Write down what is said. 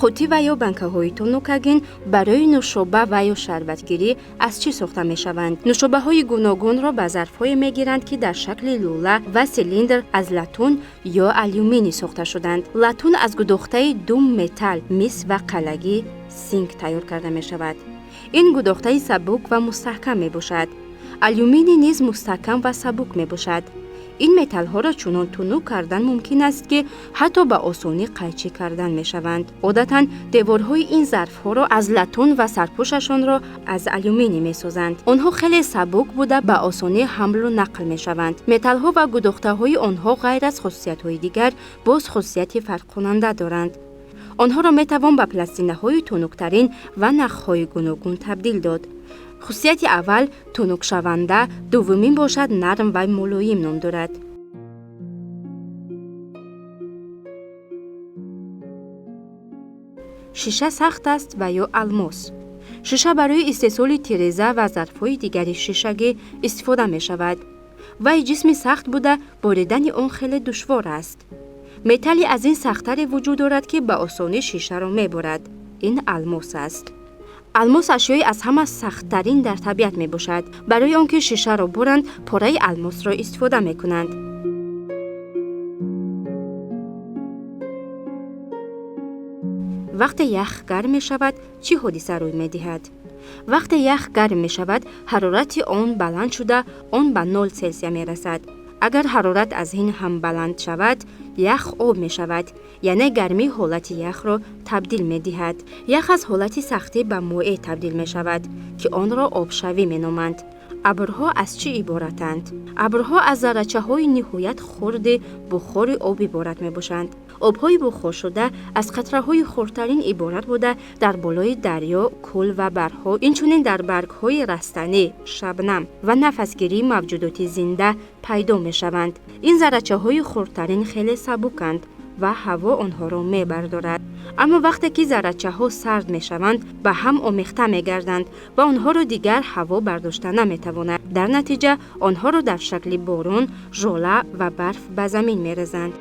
قوطی و یا بنکه‌های تونوکاگین برای نوشابه و یا شربتگیری از چی ساخته می‌شوند؟ نوشابه‌های گوناگون را به ظرف‌های می‌گیرند که در شکل لوله و سیلندر از لاتون یا آلومینی ساخته شدند. لاتون از گداخته دو متل مس و قلگی سینک تیار کرده می‌شود. این گداخته سبک و مستحکم می‌باشد. آلومینی نیز مستحکم و سبک می‌باشد. این متل ها را چنان تنوک کردن ممکن است که حتی به آسانی قیچی کردن می شوند. عادتاً دیوارهای این ظرف ها را از لاتون و سرپوششان را از آلومینی می سازند. آنها خیلی سبک بوده به آسانی حمل و نقل می شوند. متل ها و گداخته های آنها غیر از خاصیت های دیگر باز خاصیت فرق کننده دارند. آنها را می توان به پلاستینه های تنوکترین و نخ های گوناگون تبدیل داد. خاصیت اول تنک شونده، دومین باشد نرم و ملایم نام دارد. شیشه سخت است و یا الماس. شیشه برای استحصال تیرزه و ظرف‌های دیگری شیشگی استفاده می شود. وی جسم سخت بوده باریدن آن خیلی دشوار است. متلی از این سخت‌تر وجود دارد که به آسانی شیشه را می برد. این الماس است. الماس اشیای از همه سخت‌ترین در طبیعت می باشد. برای آنکه شیشه را برند، پاره الماس را استفاده می کنند. وقتی یخ گرم می شود، چه حادثه روی می دهد؟ وقتی یخ گرم می شود، حرارت آن بلند شده، آن به 0 سلسیوس می رسد. اگر حرارت از این هم بلند شود، یخ آب می شود. یعنی گرمی حالت یخ را تبدیل می دهد. یخ از حالت سختی به مایع تبدیل می شود که آن را آبشوی می نامند. ابرها از چی عبارتند؟ ابرها از ذره‌چه های نهایت خرد بخار آب عبارت می باشند. آبهای بخار شده از قطره های خردترین عبارت بوده در بالای دریا، کل و برها، اینچنین در برگ های رستنی، شبنم و نفسگیری موجودات زنده پیدا می شوند. این ذره‌چه های خردترین خیلی سبکند و هوا آنها را می بردارد. اما وقتی که ذره‌چه ها سرد می شوند، به هم آمیخته می گردند و آنها را دیگر هوا برداشته نمی تواند. در نتیجه آنها را در شکل باران، ژوله و برف به زمین می ریزند.